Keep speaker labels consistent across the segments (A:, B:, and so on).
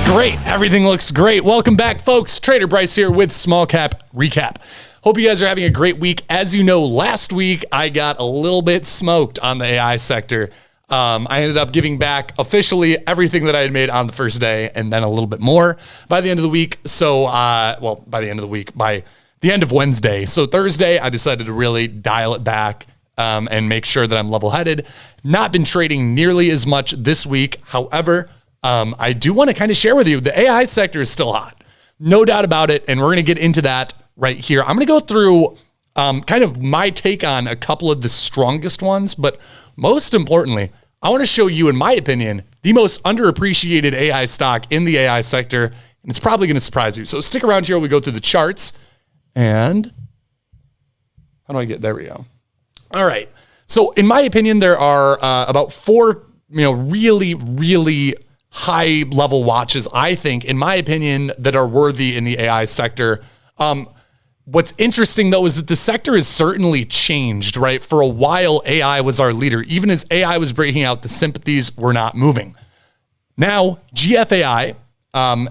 A: Great. Everything looks great. Welcome back, folks. Trader Bryce here with Small Cap Recap. Hope you guys are having a great week. As you know, last week I got a little bit smoked on the AI sector. I ended up giving back officially everything that I had made on the first day and then a little bit more by the end of the week. So, by the end of the week, by the end of Wednesday. So Thursday, I decided to really dial it back and make sure that I'm level-headed. Not been trading nearly as much this week. However, I do want to kind of share with you, the AI sector is still hot. No doubt about it. And we're going to get into that right here. I'm going to go through kind of my take on a couple of the strongest ones. But most importantly, I want to show you, in my opinion, the most underappreciated AI stock in the AI sector. And it's probably going to surprise you. So stick around here. We go through the charts. And how do I get, there we go. All right. So in my opinion, there are about four, really high level watches, I think, in my opinion, that are worthy in the AI sector. What's interesting though, is that the sector has certainly changed, right? For a while, AI was our leader. Even as AI was breaking out, the sympathies were not moving. Now, GFAI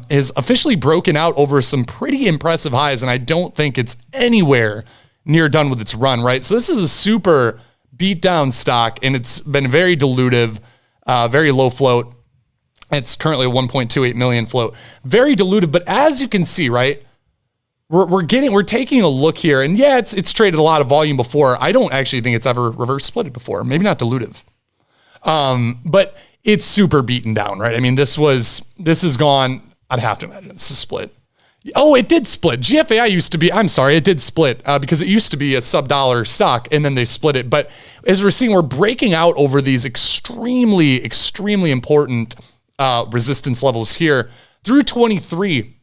A: is officially broken out over some pretty impressive highs, and I don't think it's anywhere near done with its run, right? So this is a super beat down stock, and it's been very dilutive, very low float. It's currently a 1.28 million float, very dilutive. But as you can see, right, we're taking a look here, and yeah, it's traded a lot of volume before. I don't actually think it's ever reverse splitted before. Maybe not dilutive, but it's super beaten down, right? I mean, this is gone. I'd have to imagine this is split. Oh, it did split. GFAI used to be, I'm sorry, it did split because it used to be a sub-dollar stock, and then they split it. But as we're seeing, we're breaking out over these extremely important resistance levels here through 23.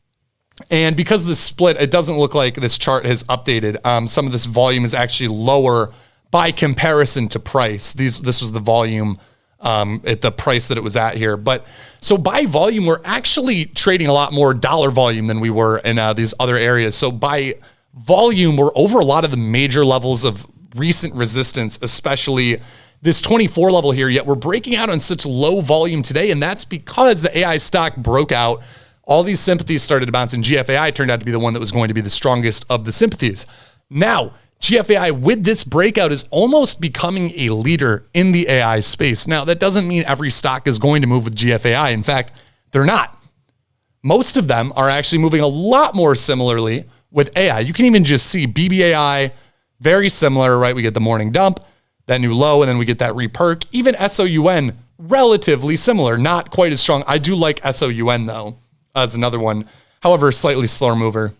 A: And because of the split, it doesn't look like this chart has updated. Some of this volume is actually lower by comparison to price. This was the volume at the price that it was at here. But so by volume, we're actually trading a lot more dollar volume than we were in these other areas. So by volume, we're over a lot of the major levels of recent resistance, especially this 24 level here, yet we're breaking out on such low volume today. And that's because the AI stock broke out. All these sympathies started to bounce, and GFAI turned out to be the one that was going to be the strongest of the sympathies. Now, GFAI with this breakout is almost becoming a leader in the AI space. Now, that doesn't mean every stock is going to move with GFAI. In fact, they're not. Most of them are actually moving a lot more similarly with AI. You can even just see BBAI, very similar, right? We get the morning dump, that new low, and then we get that reperk. Even SOUN, relatively similar, not quite as strong. I do like SOUN though, as another one. However, slightly slower mover.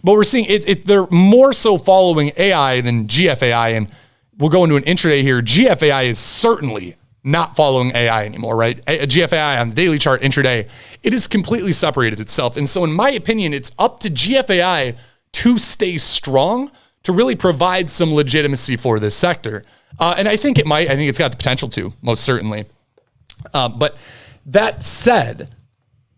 A: But we're seeing they're more so following AI than GFAI, and we'll go into an intraday here. GFAI is certainly not following AI anymore, right? GFAI on the daily chart intraday, it has completely separated itself. And so in my opinion, it's up to GFAI to stay strong, to really provide some legitimacy for this sector. And I think it might. I think it's got the potential to, most certainly. But that said,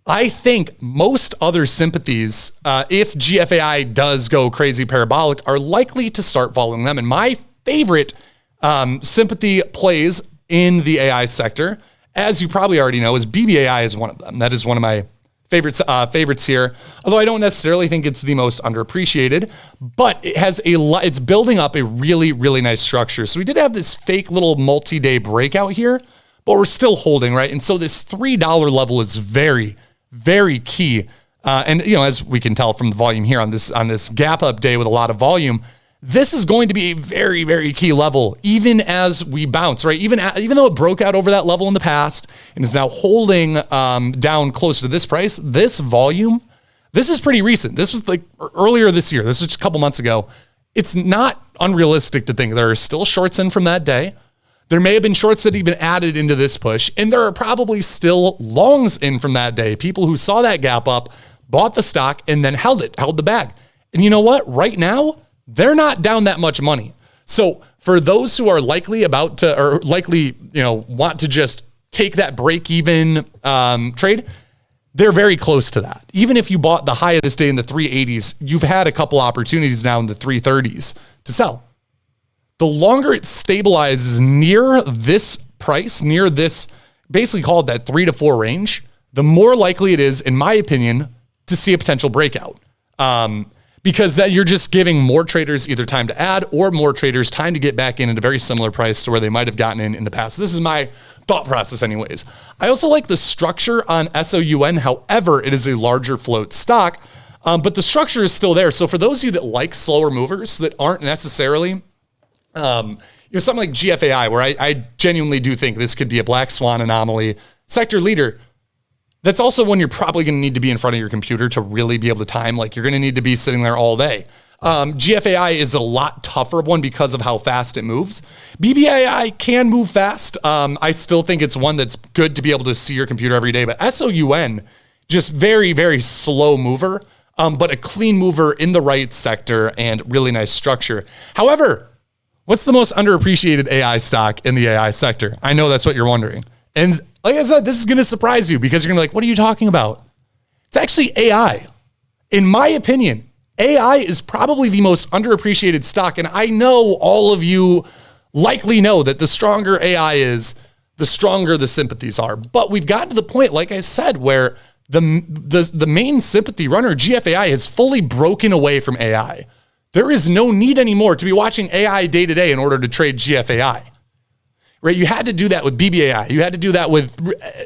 A: I think most other sympathies, if GFAI does go crazy parabolic, are likely to start following them. And my favorite sympathy plays in the AI sector, as you probably already know, is BBAI is one of them. That is one of my favorites here. Although I don't necessarily think it's the most underappreciated, but it has it's building up a really nice structure. So we did have this fake little multi-day breakout here, but we're still holding, right? And so this $3 level is very key. And as we can tell from the volume here on this gap up day with a lot of volume, this is going to be a very key level, even as we bounce, right? Even though it broke out over that level in the past and is now holding down close to this price, this volume, this is pretty recent. This was like earlier this year. This was just a couple months ago. It's not unrealistic to think there are still shorts in from that day. There may have been shorts that even added into this push, and there are probably still longs in from that day. People who saw that gap up, bought the stock, and then held the bag. And you know what? Right now, they're not down that much money. So for those who are likely want to just take that break even trade, they're very close to that. Even if you bought the high of this day in the 380s, you've had a couple opportunities now in the 330s to sell. The longer it stabilizes near this price, near this, basically call it that 3 to 4 range, the more likely it is, in my opinion, to see a potential breakout. Because that you're just giving more traders either time to add or more traders time to get back in at a very similar price to where they might have gotten in the past. This is my thought process anyways. I also like the structure on SOUN. However, it is a larger float stock, but the structure is still there. So for those of you that like slower movers that aren't necessarily, something like GFAI, where I genuinely do think this could be a black swan anomaly sector leader. That's also when you're probably going to need to be in front of your computer to really be able to time. Like you're going to need to be sitting there all day. GFAI is a lot tougher one because of how fast it moves. BBAI can move fast. I still think it's one that's good to be able to see your computer every day. But SOUN, just very, very slow mover, but a clean mover in the right sector and really nice structure. However, what's the most underappreciated AI stock in the AI sector? I know that's what you're wondering. And like I said, this is going to surprise you because you're going to be like, what are you talking about? It's actually AI. In my opinion, AI is probably the most underappreciated stock. And I know all of you likely know that the stronger AI is, the stronger the sympathies are. But we've gotten to the point, like I said, where the main sympathy runner, GFAI, has fully broken away from AI. There is no need anymore to be watching AI day to day in order to trade GFAI. Right? You had to do that with BBAI. You had to do that with,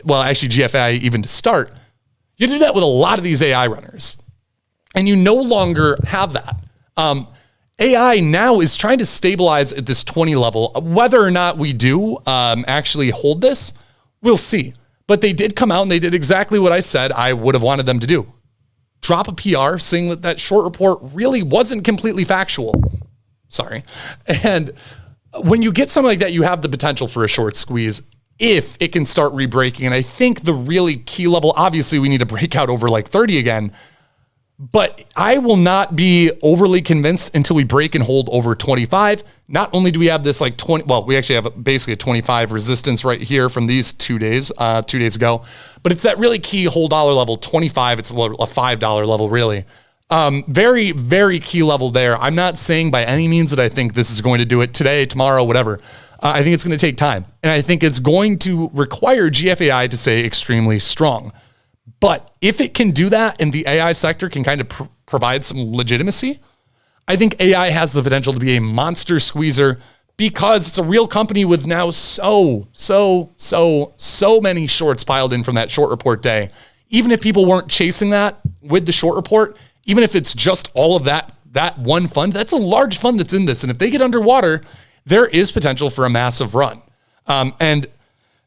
A: well, actually GFAI even to start. You had to do that with a lot of these AI runners. And you no longer have that. AI now is trying to stabilize at this 20 level. Whether or not we do actually hold this, we'll see. But they did come out and they did exactly what I said I would have wanted them to do. Drop a PR saying that that short report really wasn't completely factual. Sorry. And when you get something like that, you have the potential for a short squeeze if it can start re-breaking. And I think the really key level, obviously we need to break out over like 30 again, but I will not be overly convinced until we break and hold over 25. Not only do we have this like 20, well, we actually have basically a 25 resistance right here from these 2 days ago, but it's that really key whole dollar level, 25. It's a $5 level really. Very, very key level there. I'm not saying by any means that I think this is going to do it today, tomorrow, whatever. I think it's going to take time. And I think it's going to require GFAI to stay extremely strong. But if it can do that and the AI sector can kind of provide some legitimacy, I think AI has the potential to be a monster squeezer because it's a real company with now so many shorts piled in from that short report day. Even if people weren't chasing that with the short report, even if it's just all of that one fund, that's a large fund that's in this. And if they get underwater, there is potential for a massive run. And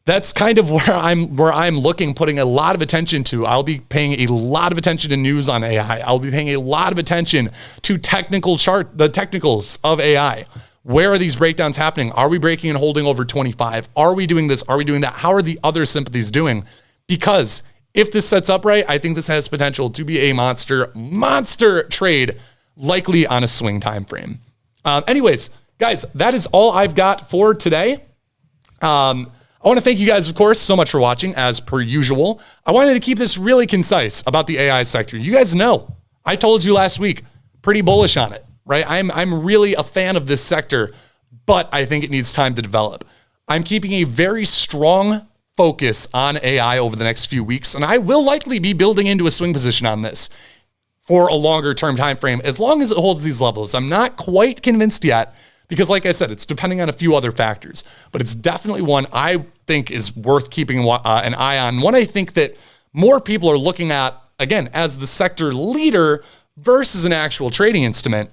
A: that's kind of where I'm looking, putting a lot of attention to. I'll be paying a lot of attention to news on AI. I'll be paying a lot of attention to the technicals of AI. Where are these breakdowns happening? Are we breaking and holding over 25? Are we doing this? Are we doing that? How are the other sympathies doing? Because if this sets up right, I think this has potential to be a monster trade, likely on a swing time frame. Anyways, guys, that is all I've got for today. I want to thank you guys, of course, so much for watching, as per usual. I wanted to keep this really concise about the AI sector. You guys know, I told you last week, pretty bullish on it, right? I'm really a fan of this sector, but I think it needs time to develop. I'm keeping a very strong focus on AI over the next few weeks, and I will likely be building into a swing position on this for a longer term time frame, as long as it holds these levels. I'm not quite convinced yet, because like I said, it's depending on a few other factors, but it's definitely one I think is worth keeping an eye on. One I think that more people are looking at, again, as the sector leader versus an actual trading instrument.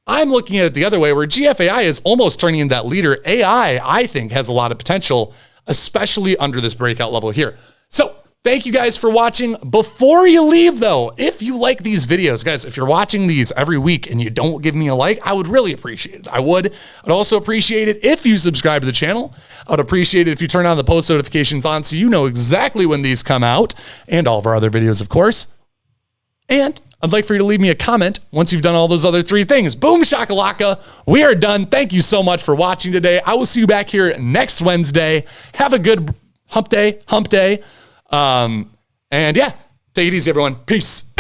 A: I'm looking at it the other way, where GFAI is almost turning into that leader. AI, I think, has a lot of potential, especially under this breakout level here. So thank you guys for watching. Before you leave though, if you like these videos, guys, if you're watching these every week and you don't give me a like, I would really appreciate it. I'd also appreciate it if you subscribe to the channel. I would appreciate it if you turn on the post notifications on so you know exactly when these come out, and all of our other videos, of course. And I'd like for you to leave me a comment once you've done all those other 3 things. Boom shakalaka. We are done. Thank you so much for watching today. I will see you back here next Wednesday. Have a good hump day. And yeah, take it easy, everyone. Peace.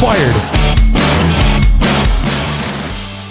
A: required.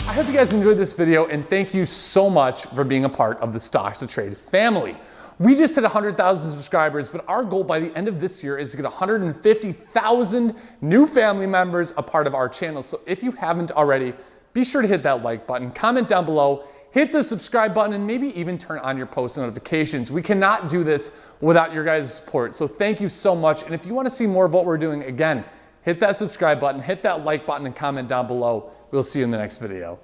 A: I hope you guys enjoyed this video, and thank you so much for being a part of the Stocks to Trade family. We just hit 100,000 subscribers, but our goal by the end of this year is to get 150,000 new family members a part of our channel. So if you haven't already, be sure to hit that like button, comment down below, hit the subscribe button, and maybe even turn on your post notifications. We cannot do this without your guys' support. So thank you so much. And if you want to see more of what we're doing, again, hit that subscribe button, hit that like button, and comment down below. We'll see you in the next video.